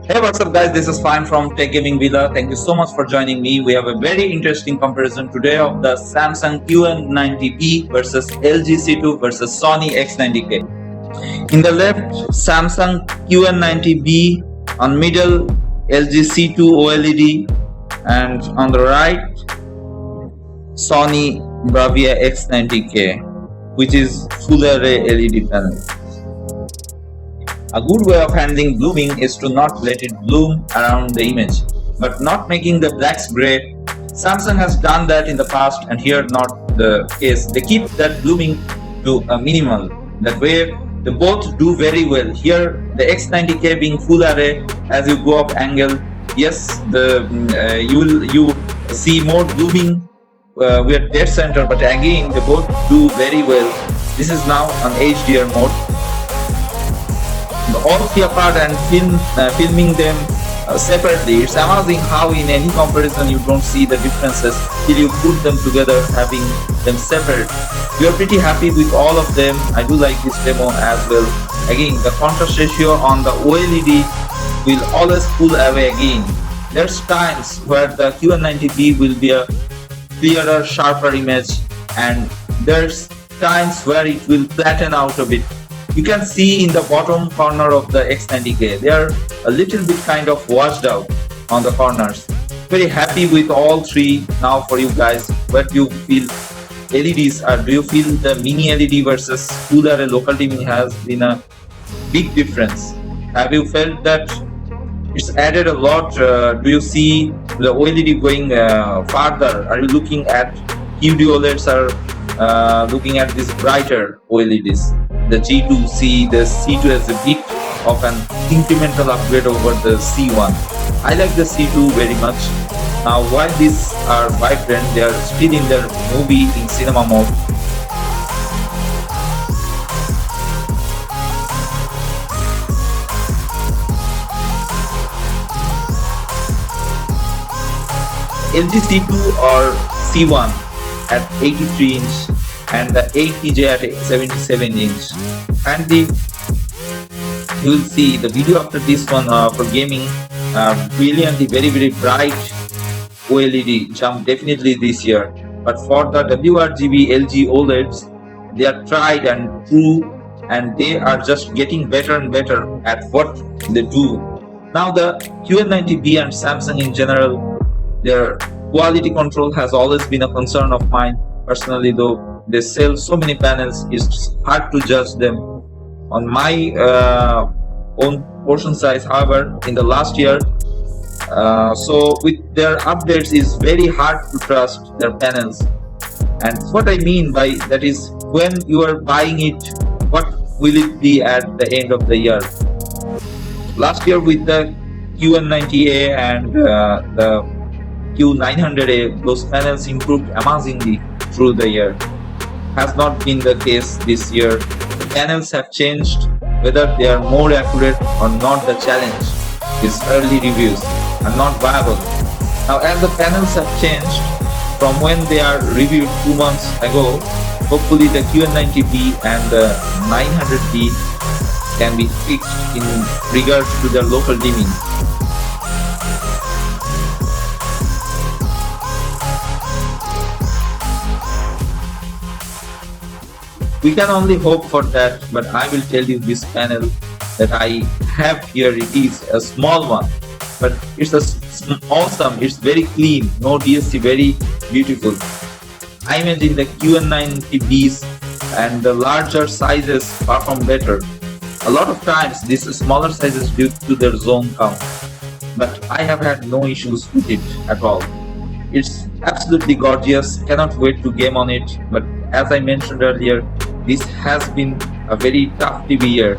Hey, what's up, guys? This is Fine from Tech Gaming Villa. Thank you so much for joining me. We have a very interesting comparison today of the Samsung QN90B versus LG C2 versus Sony X90K. In the left, Samsung QN90B, on middle, LG C2 OLED, and on the right, Sony Bravia X90K, which is full array LED panel. A good way of handling blooming is to not let it bloom around the image, but not making the blacks gray. Samsung has done that in the past, and here not the case. They keep that blooming to a minimal. That way they both do very well. Here the X90K being full array, as you go up angle, yes, you see more blooming with dead center, but again they both do very well. This is now on HDR mode. All three apart and filming them separately. It's amazing how in any comparison you don't see the differences till you put them together, having them separate. We are pretty happy with all of them. I do like this demo as well. Again, the contrast ratio on the OLED will always pull away again. There's times where the QN90B will be a clearer, sharper image, and there's times where it will flatten out a bit. You can see in the bottom corner of the X90K, they are a little bit kind of washed out on the corners. Very happy with all three. Now for you guys, what do you feel LEDs are? Do you feel the mini LED versus full array local dimming has been a big difference? Have you felt that it's added a lot? Do you see the OLED going farther? Are you looking at QLEDs or looking at these brighter OLEDs? The G2C, the C2 as a bit of an incremental upgrade over the C1. I like the C2 very much. Now while these are vibrant, they are still in their movie in cinema mode. LG C2 or C1 at 83 inch and the 8TJ at 77 inch, and you will see the video after this one for gaming. Brilliantly, very bright OLED jump definitely this year, but for the WRGB LG OLEDs, they are tried and true, and they are just getting better and better at what they do. Now the QN90B and Samsung in general, their quality control has always been a concern of mine personally. Though they sell so many panels, it's hard to judge them on my own portion size. However, in the last year, so with their updates, it's very hard to trust their panels. And what I mean by that is, when you are buying it, what will it be at the end of the year? Last year with the QN90A and the Q900A, those panels improved amazingly through the year. Has not been the case this year. The panels have changed. Whether they are more accurate or not, the challenge is early reviews are not viable. Now as the panels have changed from when they are reviewed 2 months ago, hopefully the QN90B and the 900B can be fixed in regards to their local dimming. We can only hope for that, but I will tell you, this panel that I have here, it is a small one, but it's awesome. It's very clean, no DSC, very beautiful. I imagine the QN90Bs and the larger sizes perform better. A lot of times these smaller sizes due to their zone count, but I have had no issues with it at all. It's absolutely gorgeous, cannot wait to game on it. But as I mentioned earlier, this has been a very tough TV year.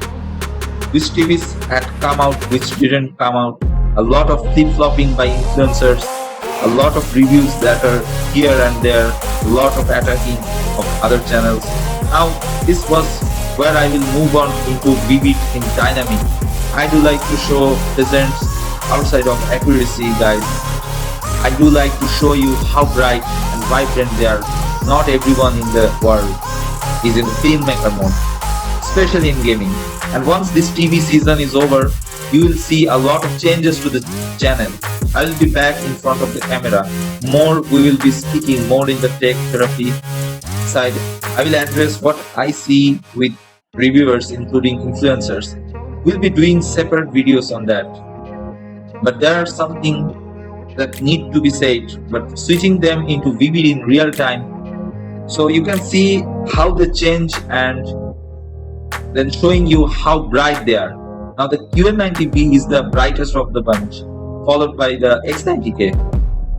Which TVs had come out, which didn't come out, a lot of flip-flopping by influencers, a lot of reviews that are here and there, a lot of attacking of other channels. Now this was where I will move on into vivid in dynamic. I do like to show presents outside of accuracy, guys. I do like to show you how bright and vibrant they are. Not everyone in the world is in filmmaker mode, especially in gaming. And once this TV season is over, you will see a lot of changes to the channel. I will be back in front of the camera. More we will be speaking more in the tech therapy side. I will address what I see with reviewers including influencers. We'll be doing separate videos on that. But there are something that need to be said, but switching them into vivid in real time so you can see how they change and then showing you how bright they are. Now the QN90B is the brightest of the bunch, followed by the X90K.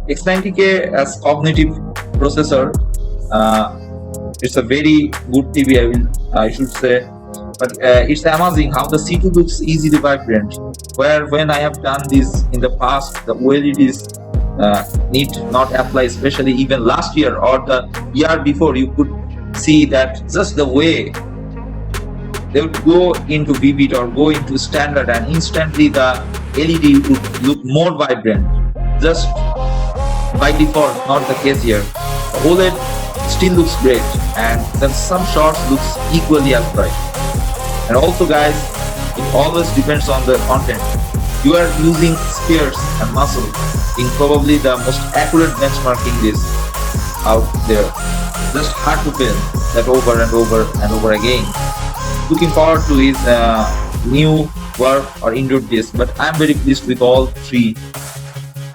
X90K as cognitive processor, it's a very good TV, I should say, but it's amazing how the C2 looks easily vibrant, where when I have done this in the past, the OLEDs need not apply, especially even last year or the year before. You could see that just the way they would go into vivid or go into standard and instantly the LED would look more vibrant, just by default, not the case here. The OLED still looks great, and then some shots looks equally as bright. And also guys, it always depends on the content. You are using spears and muscle in probably the most accurate benchmarking this out there. Just hard to fail that over and over and over again. Looking forward to his new work or indoor disc, but I'm very pleased with all three.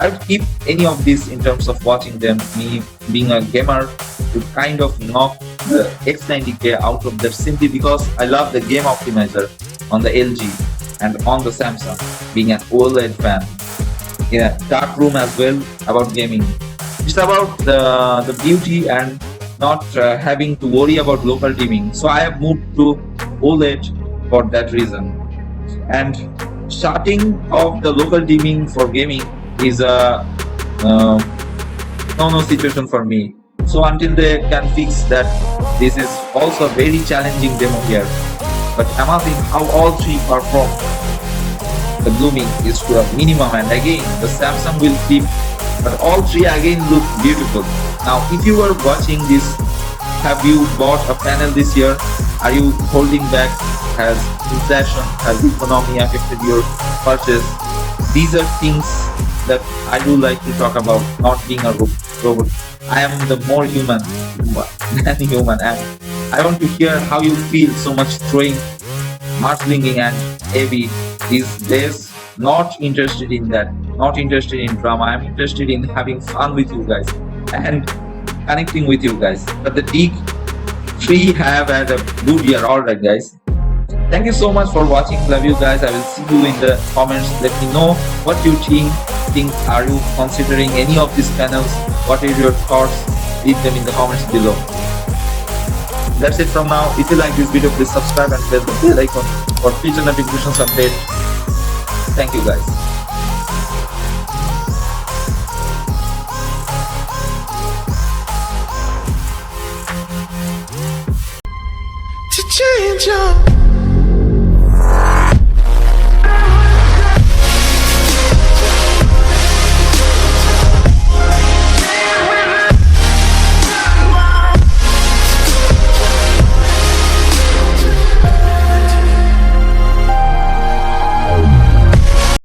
I would keep any of this in terms of watching them. Me being a gamer would kind of knock the X90K out of that simply because I love the game optimizer on the LG and on the Samsung, being an OLED fan. In a dark room as well about gaming. It's about the beauty and not having to worry about local dimming. So I have moved to OLED for that reason. And starting off the local dimming for gaming is a no situation for me. So until they can fix that, this is also a very challenging demo here. But amazing how all three perform. The blooming is to a minimum, and again the Samsung will keep, but all three again look beautiful. Now if you were watching this, have you bought a panel this year? Are you holding back? Has inflation, has economy affected your purchase? These are things that I do like to talk about, not being a robot. I am the more human than human, and I want to hear how you feel so much throwing, mudslinging and heavy these days. Not interested in that, not interested in drama. I'm interested in having fun with you guys and connecting with you guys. But the Dig 3 have had a good year. Alright guys, thank you so much for watching. Love you guys. I will see you in the comments. Let me know what you think. Are you considering any of these panels? What are your thoughts? Leave them in the comments below. That's it from now. If you like this video, please subscribe and press the bell icon for future notifications update. Thank you guys. To change your